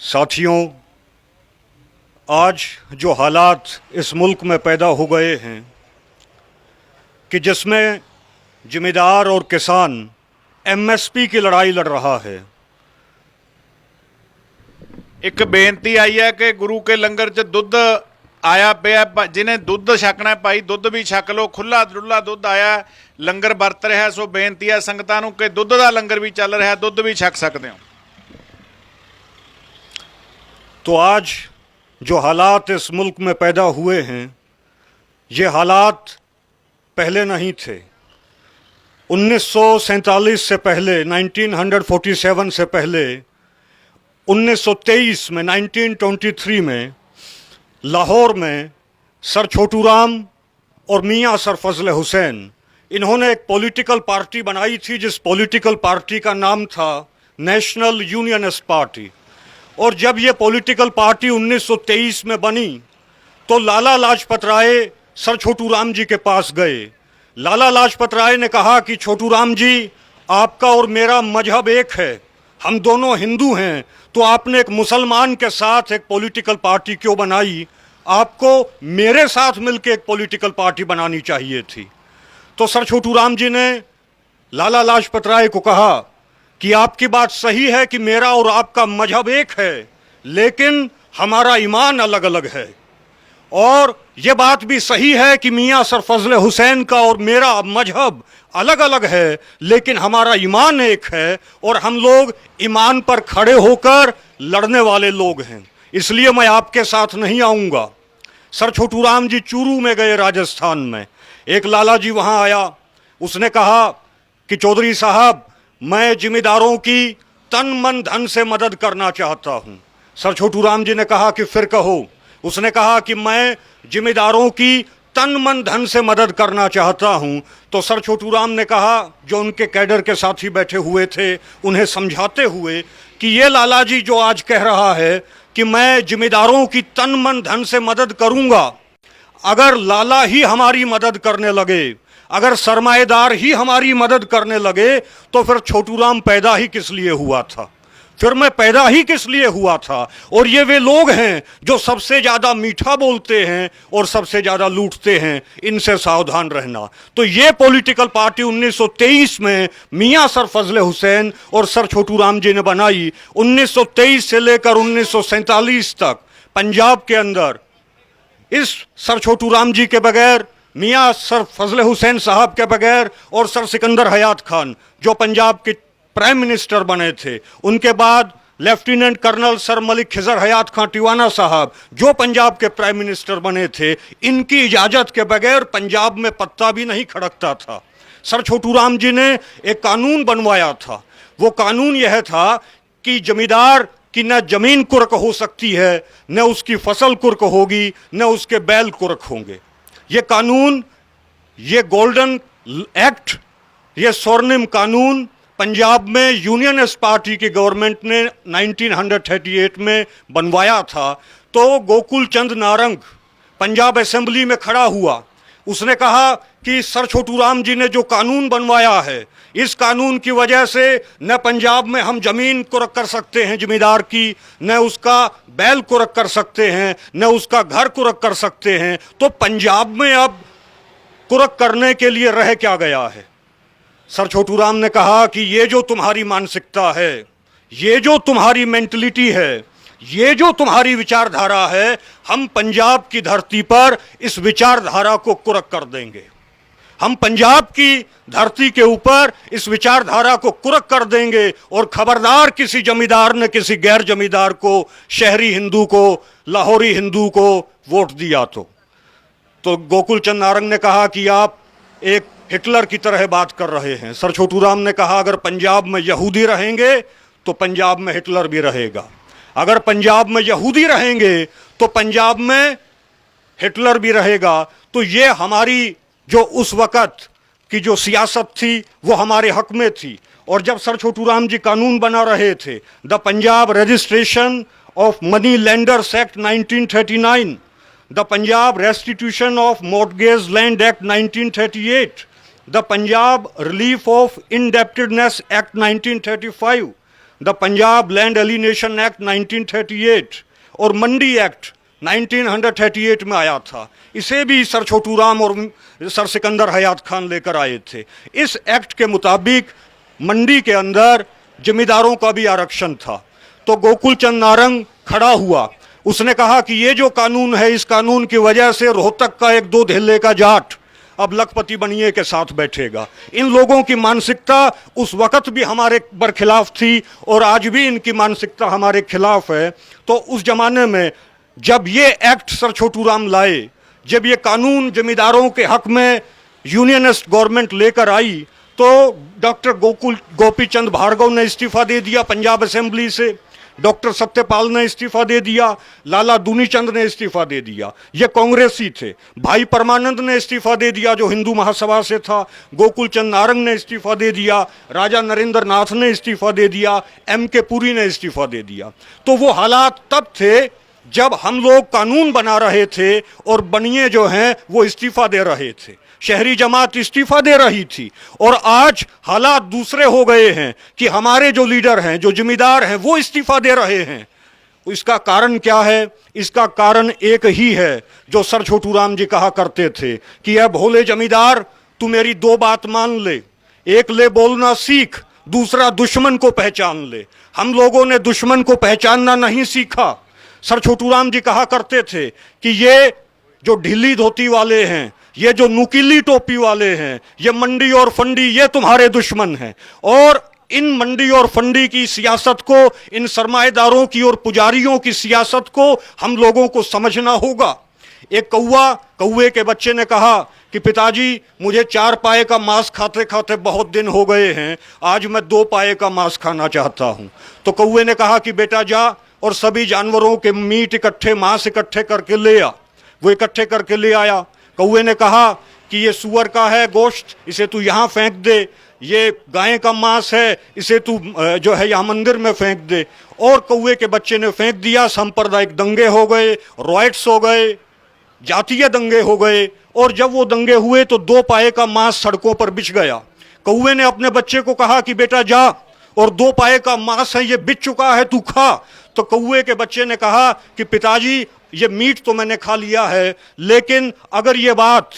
साथियों, आज जो हालात इस मुल्क में पैदा हो गए हैं कि जिसमें जिमीदार और किसान एमएसपी की लड़ाई लड़ रहा है। एक बेनती आई है कि गुरु के लंगर च दुध आया पे जिन्हें दुध छकना भाई दुध भी छक लो, खुला डुला दुध आया, लंगर वरत रहा। सो बेनती है संगतां नूं कि दुध का लंगर भी चल रहा, दुध भी छक सकते हो। तो आज जो हालात इस मुल्क में पैदा हुए हैं, ये हालात पहले नहीं थे। 1947 से पहले, 1947 से पहले 1923 में, 1923 में लाहौर में सर छोटूराम और मियां सर फजल हुसैन, इन्होंने एक पॉलिटिकल पार्टी बनाई थी जिस पॉलिटिकल पार्टी का नाम था नेशनल यूनियनिस्ट पार्टी। और जब ये पॉलिटिकल पार्टी 1923 में बनी तो लाला लाजपत राय सर छोटूराम जी के पास गए। लाला लाजपत राय ने कहा कि छोटूराम जी, आपका और मेरा मजहब एक है, हम दोनों हिंदू हैं, तो आपने एक मुसलमान के साथ एक पॉलिटिकल पार्टी क्यों बनाई? आपको मेरे साथ मिलकर एक पॉलिटिकल पार्टी बनानी चाहिए थी। तो सर छोटूराम जी ने लाला लाजपत राय को कहा कि आपकी बात सही है कि मेरा और आपका मजहब एक है, लेकिन हमारा ईमान अलग अलग है। और ये बात भी सही है कि मियां सर फजल हुसैन का और मेरा मजहब अलग अलग है, लेकिन हमारा ईमान एक है और हम लोग ईमान पर खड़े होकर लड़ने वाले लोग हैं, इसलिए मैं आपके साथ नहीं आऊँगा। सर छोटूराम जी चूरू में गए, राजस्थान में। एक लाला जी वहाँ आया, उसने कहा कि चौधरी साहब, मैं जिम्मेदारों की तन मन धन से मदद करना चाहता हूँ। सर छोटूराम जी ने कहा कि फिर कहो। उसने कहा कि मैं जिम्मेदारों की तन मन धन से मदद करना चाहता हूँ। तो सर छोटूराम ने कहा, जो उनके कैडर के साथी बैठे हुए थे, उन्हें समझाते हुए कि ये लाला जी जो आज कह रहा है कि मैं जिम्मेदारों की तन मन धन से मदद करूँगा, अगर लाला ही हमारी मदद करने लगे, अगर सरमाएदार ही हमारी मदद करने लगे, तो फिर छोटूराम पैदा ही किस लिए हुआ था? फिर मैं पैदा ही किस लिए हुआ था? और ये वे लोग हैं जो सबसे ज़्यादा मीठा बोलते हैं और सबसे ज़्यादा लूटते हैं, इनसे सावधान रहना। तो ये पॉलिटिकल पार्टी 1923 में मियां सर फजल हुसैन और सर छोटूराम जी ने बनाई। 1923 से लेकर 1947 तक पंजाब के अंदर इस सर छोटूराम जी के बगैर, मियां सर फजल हुसैन साहब के बगैर और सर सिकंदर हयात खान जो पंजाब के प्राइम मिनिस्टर बने थे, उनके बाद lieutenant colonel sir Malik Khizar Hayat Khan Tiwana साहब जो पंजाब के प्राइम मिनिस्टर बने थे, इनकी इजाज़त के बगैर पंजाब में पत्ता भी नहीं खड़कता था। सर छोटूराम जी ने एक कानून बनवाया था। वो कानून यह था कि जमींदार कि न जमीन कुर्क हो सकती है, न उसकी फसल कुर्क होगी, न उसके बैल कुर्क होंगे। ये कानून, ये गोल्डन एक्ट, ये स्वर्णिम कानून पंजाब में यूनियनिस्ट पार्टी की गवर्नमेंट ने 1938 में बनवाया था। तो गोकुल चंद नारंग पंजाब असेंबली में खड़ा हुआ, उसने कहा कि सर छोटूराम जी ने जो कानून बनवाया है, इस कानून की वजह से न पंजाब में हम ज़मीन कुर्क कर सकते हैं जिमीदार की, न उसका बैल कुर्क कर सकते हैं, न उसका घर कुर्क कर सकते हैं। तो पंजाब में अब कुर्क करने के लिए रह क्या गया है? सर छोटूराम ने कहा कि ये जो तुम्हारी मानसिकता है, ये जो तुम्हारी मेंटलिटी है, ये जो तुम्हारी विचारधारा है, हम पंजाब की धरती पर इस विचारधारा को कुर्क कर देंगे। हम पंजाब की धरती के ऊपर इस विचारधारा को कुर्क कर देंगे और खबरदार किसी जमींदार ने किसी गैर जमींदार को, शहरी हिंदू को, लाहौरी हिंदू को वोट दिया तो गोकुल चंद नारंग ने कहा कि आप एक हिटलर की तरह बात कर रहे हैं। सर छोटूराम ने कहा, अगर पंजाब में यहूदी रहेंगे तो पंजाब में हिटलर भी रहेगा, अगर पंजाब में यहूदी रहेंगे तो पंजाब में हिटलर भी रहेगा। तो ये हमारी जो उस वक़्त की जो सियासत थी वो हमारे हक में थी। और जब सर छोटूराम जी कानून बना रहे थे, the Punjab registration of money lenders act 1939, the Punjab restitution of mortgage land act 1938, the Punjab relief of indebtedness act 1935, the Punjab land alienation act 1938 और मंडी एक्ट 1938 में आया था। इसे भी सर छोटू राम और सर सिकंदर हयात खान लेकर आए थे। इस एक्ट के मुताबिक मंडी के अंदर जमींदारों का भी आरक्षण था। तो गोकुल चंद नारंग खड़ा हुआ, उसने कहा कि ये जो कानून है, इस कानून की वजह से रोहतक का एक दो धेले का जाट अब लखपति बनिए के साथ बैठेगा। इन लोगों की मानसिकता उस वक्त भी हमारे बरखिलाफ थी और आज भी इनकी मानसिकता हमारे खिलाफ है। तो उस जमाने में जब ये एक्ट सर छोटू राम लाए, जब ये कानून जमींदारों के हक में यूनियनिस्ट गवर्नमेंट लेकर आई, तो डॉक्टर गोपी चंद भार्गव ने इस्तीफा दे दिया पंजाब असेंबली से, डॉक्टर सत्यपाल ने इस्तीफा दे दिया, लाला दूनी चंद ने इस्तीफा दे दिया, ये कांग्रेसी थे। भाई परमानंद ने इस्तीफा दे दिया जो हिंदू महासभा से था, गोकुल चंद नारंग ने इस्तीफा दे दिया, राजा नरेंद्र नाथ ने इस्तीफा दे दिया, M.K. पुरी ने इस्तीफा दे दिया। तो वो हालात तब थे जब हम लोग कानून बना रहे थे और बनिए जो हैं वो इस्तीफा दे रहे थे, शहरी जमात इस्तीफा दे रही थी। और आज हालात दूसरे हो गए हैं कि हमारे जो लीडर हैं, जो जिम्मेदार हैं, वो इस्तीफा दे रहे हैं। इसका कारण क्या है? इसका कारण एक ही है जो सर छोटू राम जी कहा करते थे कि अब भोले जमींदार तू मेरी दो बात मान ले, एक ले बोलना सीख, दूसरा दुश्मन को पहचान ले। हम लोगों ने दुश्मन को पहचानना नहीं सीखा। सर छोटू राम जी कहा करते थे कि ये जो ढीली धोती वाले हैं, ये जो नुकीली टोपी वाले हैं, ये मंडी और फंडी, ये तुम्हारे दुश्मन हैं। और इन मंडी और फंडी की सियासत को, इन सरमाएदारों की और पुजारियों की सियासत को हम लोगों को समझना होगा। एक कौवे के बच्चे ने कहा कि पिताजी मुझे 4 पाए का मांस खाते खाते बहुत दिन हो गए हैं, आज मैं 2 पाए का मांस खाना चाहता हूं। तो कौवे ने कहा कि बेटा जा और सभी जानवरों के मीट इकट्ठे, मांस इकट्ठे करके ले आ। वो इकट्ठे करके ले आया। कौवे ने कहा कि ये सुअर का है गोश्त, इसे तू यहाँ फेंक दे, ये गाय का मांस है, इसे तू जो है यहाँ मंदिर में फेंक दे। और कौवे के बच्चे ने फेंक दिया। सांप्रदायिक दंगे हो गए, रॉयट्स हो गए, जातीय दंगे हो गए। और जब वो दंगे हुए तो 2 पाए का मांस सड़कों पर बिछ गया। कौवे ने अपने बच्चे को कहा कि बेटा जा और 2 पाए का मांस है, ये बिछ चुका है, तू खा। तो कौवे के बच्चे ने कहा कि पिताजी ये मीट तो मैंने खा लिया है, लेकिन अगर ये बात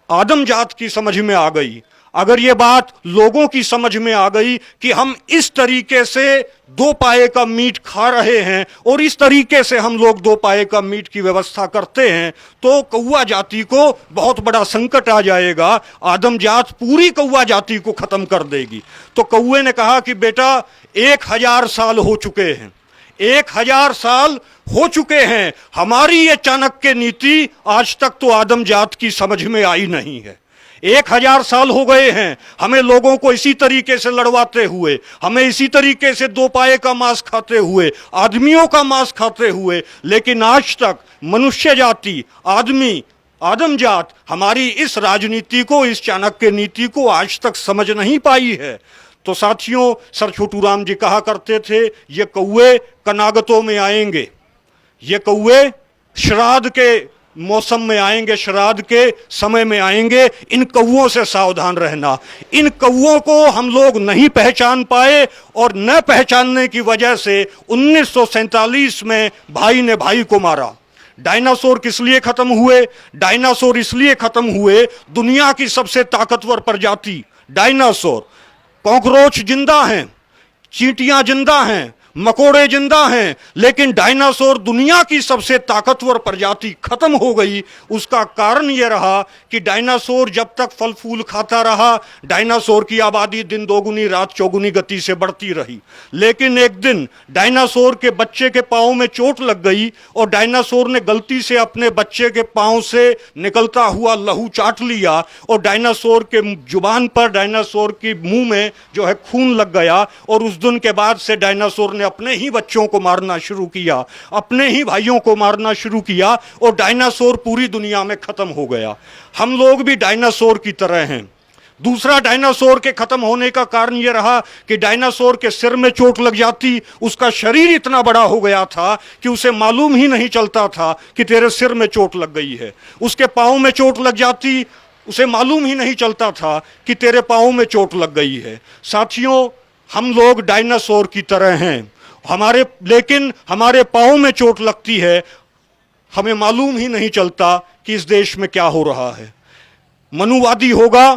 आदम जात की समझ में आ गई, अगर ये बात लोगों की समझ में आ गई कि हम इस तरीके से 2 पाए का मीट खा रहे हैं और इस तरीके से हम लोग 2 पाए का मीट की व्यवस्था करते हैं, तो कौवा जाति को बहुत बड़ा संकट आ जाएगा। आदम जात पूरी कौवा जाति को खत्म कर देगी। तो कौवे ने कहा कि बेटा 1000 साल हो चुके हैं, 1000 साल हो चुके हैं, हमारी ये चाणक्य नीति आज तक तो आदम जात की समझ में आई नहीं है। 1000 साल हो गए हैं हमें लोगों को इसी तरीके से लड़वाते हुए, हमें इसी तरीके से 2 पाए का मांस खाते हुए, आदमियों का मांस खाते हुए, लेकिन आज तक मनुष्य जाति, आदम जात हमारी इस राजनीति को, इस चाणक्य नीति को आज तक समझ नहीं पाई है। तो साथियों, सर छोटू राम जी कहा करते थे ये कौवे कनागतों में आएंगे, ये कौवे श्राद्ध के मौसम में आएंगे, श्राद्ध के समय में आएंगे। इन कौवों से सावधान रहना। इन कौवों को हम लोग नहीं पहचान पाए और न पहचानने की वजह से 1947 में भाई ने भाई को मारा। डायनासोर किस लिए खत्म हुए? डायनासोर इसलिए खत्म हुए, दुनिया की सबसे ताकतवर प्रजाति डायनासोर, कॉकरोच जिंदा हैं, चींटियां जिंदा हैं, मकोड़े जिंदा हैं, लेकिन डायनासोर दुनिया की सबसे ताकतवर प्रजाति खत्म हो गई। उसका कारण यह रहा कि डायनासोर जब तक फल फूल खाता रहा, डायनासोर की आबादी दिन दोगुनी रात चौगुनी गति से बढ़ती रही। लेकिन एक दिन डायनासोर के बच्चे के पांव में चोट लग गई और डायनासोर ने गलती से अपने बच्चे के पांव से निकलता हुआ लहू चाट लिया और डायनासोर के जुबान पर, डायनासोर के मुंह में जो है खून लग गया। और उस दिन के बाद से डायनासोर ने अपने ही बच्चों को मारना शुरू किया, अपने ही भाइयों को मारना शुरू किया और डायनासोर पूरी दुनिया में खत्म हो गया। हम लोग भी डायनासोर की तरह हैं। दूसरा, डायनासोर के खत्म होने का कारण यह रहा कि डायनासोर के सिर में चोट लग जाती, उसका शरीर इतना बड़ा हो गया था कि उसे मालूम ही नहीं चलता था कि तेरे सिर में चोट लग गई है। उसके पांव में चोट लग जाती, उसे मालूम ही नहीं चलता था कि तेरे पांव में चोट लग गई है। साथियों, हम लोग डायनासोर की तरह हैं, लेकिन हमारे पाँव में चोट लगती है, हमें मालूम ही नहीं चलता कि इस देश में क्या हो रहा है। मनुवादी होगा,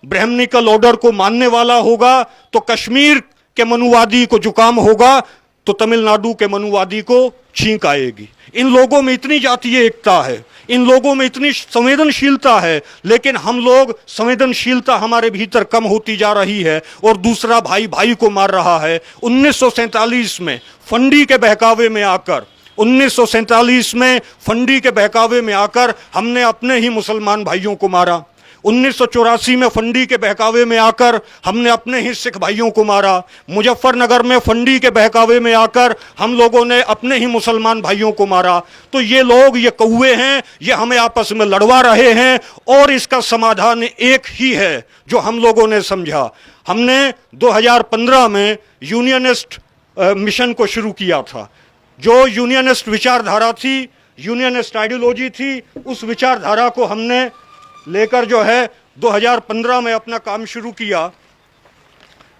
ब्राह्मणिकल ऑर्डर को मानने वाला होगा तो कश्मीर के मनुवादी को जुकाम होगा, तो तमिलनाडु के मनुवादी को छींक आएगी। इन लोगों में इतनी जातीय एकता है, इन लोगों में इतनी संवेदनशीलता है, लेकिन हम लोग, संवेदनशीलता हमारे भीतर कम होती जा रही है और दूसरा भाई भाई को मार रहा है। 1947 में फंडी के बहकावे में आकर 1947 में फंडी के बहकावे में आकर हमने अपने ही मुसलमान भाइयों को मारा। 1984 में फंडी के बहकावे में आकर हमने अपने ही सिख भाइयों को मारा। मुजफ्फरनगर में फंडी के बहकावे में आकर हम लोगों ने अपने ही मुसलमान भाइयों को मारा। तो ये लोग, ये कौवे हैं, ये हमें आपस में लड़वा रहे हैं और इसका समाधान एक ही है जो हम लोगों ने समझा। हमने 2015 में यूनियनिस्ट मिशन को शुरू किया था। जो यूनियनिस्ट विचारधारा थी, यूनियनिस्ट आइडियोलॉजी थी, उस विचारधारा को हमने लेकर जो है 2015 में अपना काम शुरू किया।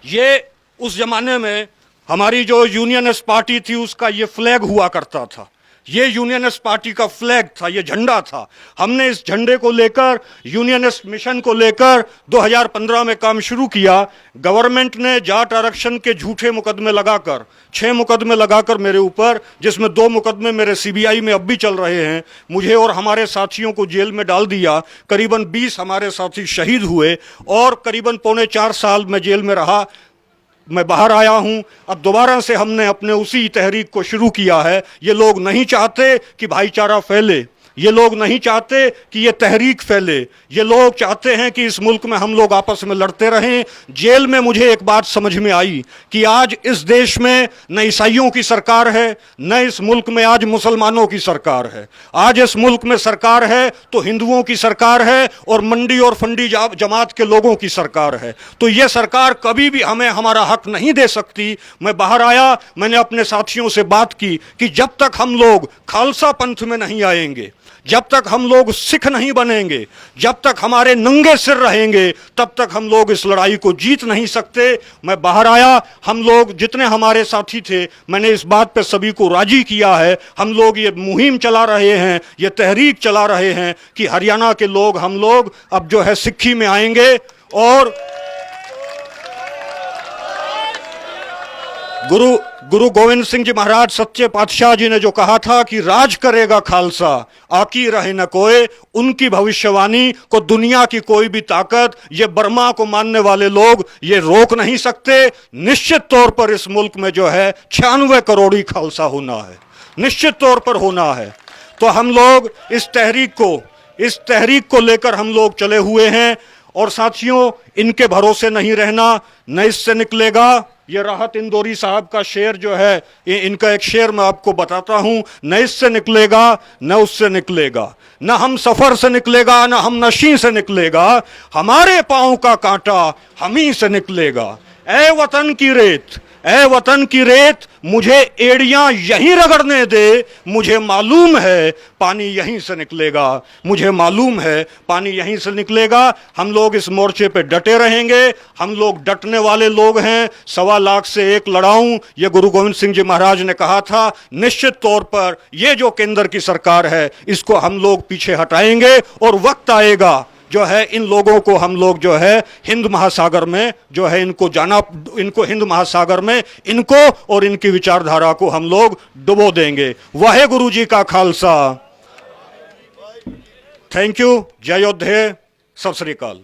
ये उस जमाने में हमारी जो यूनियनिस्ट पार्टी थी उसका ये फ्लैग हुआ करता था, ये यूनियनिस्ट पार्टी का फ्लैग था, ये झंडा था। हमने इस झंडे को लेकर, यूनियनिस्ट मिशन को लेकर 2015 में काम शुरू किया। गवर्नमेंट ने जाट आरक्षण के झूठे मुकदमे लगाकर, 6 मुकदमे लगाकर मेरे ऊपर, जिसमें 2 मुकदमे मेरे सीबीआई में अब भी चल रहे हैं, मुझे और हमारे साथियों को जेल में डाल दिया। करीबन 20 हमारे साथी शहीद हुए और करीबन 3.25 साल मैं जेल में रहा। मैं बाहर आया हूं, अब दोबारा से हमने अपने उसी तहरीक को शुरू किया है। ये लोग नहीं चाहते कि भाईचारा फैले, ये लोग नहीं चाहते कि ये तहरीक फैले, ये लोग चाहते हैं कि इस मुल्क में हम लोग आपस में लड़ते रहें। जेल में मुझे एक बात समझ में आई कि आज इस देश में न ईसाइयों की सरकार है, न इस मुल्क में आज मुसलमानों की सरकार है। आज इस मुल्क में सरकार है तो हिंदुओं की सरकार है और मंडी और फंडी जमात के लोगों की सरकार है। तो ये सरकार कभी भी हमें हमारा हक नहीं दे सकती। मैं बाहर आया, मैंने अपने साथियों से बात की कि जब तक हम लोग खालसा पंथ में नहीं आएंगे, जब तक हम लोग सिख नहीं बनेंगे, जब तक हमारे नंगे सिर रहेंगे, तब तक हम लोग इस लड़ाई को जीत नहीं सकते। मैं बाहर आया, हम लोग जितने हमारे साथी थे, मैंने इस बात पे सभी को राजी किया है। हम लोग ये मुहिम चला रहे हैं, ये तहरीक चला रहे हैं कि हरियाणा के लोग, हम लोग अब जो है सिक्खी में आएंगे और गुरु गोविंद सिंह जी महाराज सच्चे पातशाह जी ने जो कहा था कि राज करेगा खालसा, आकी रहे न कोई, उनकी भविष्यवाणी को दुनिया की कोई भी ताकत, ये बर्मा को मानने वाले लोग ये रोक नहीं सकते। निश्चित तौर पर इस मुल्क में जो है 96 करोड़ी खालसा होना है, निश्चित तौर पर होना है। तो हम लोग इस तहरीक को लेकर हम लोग चले हुए हैं। और साथियों, इनके भरोसे नहीं रहना, न इससे निकलेगा। ये राहत इंदौरी साहब का शेर जो है, इनका एक शेर मैं आपको बताता हूं, न इससे निकलेगा न उससे निकलेगा, न हम सफर से निकलेगा न हम नशी से निकलेगा, हमारे पांव का कांटा हम ही से निकलेगा। ऐ वतन की रेत, ऐ वतन की रेत, मुझे एड़ियां यहीं रगड़ने दे, मुझे मालूम है पानी यहीं से निकलेगा, मुझे मालूम है पानी यहीं से निकलेगा। हम लोग इस मोर्चे पे डटे रहेंगे, हम लोग डटने वाले लोग हैं। 1.25 लाख से 1 लड़ाऊं, ये गुरु गोविंद सिंह जी महाराज ने कहा था। निश्चित तौर पर ये जो केंद्र की सरकार है, इसको हम लोग पीछे हटाएंगे और वक्त आएगा जो है इन लोगों को हम लोग जो है हिंद महासागर में जो है इनको हिंद महासागर में इनको और इनकी विचारधारा को हम लोग डुबो देंगे। वाहे गुरु जी का खालसा। Thank you. जय योद्धे। सत श्री अकाल।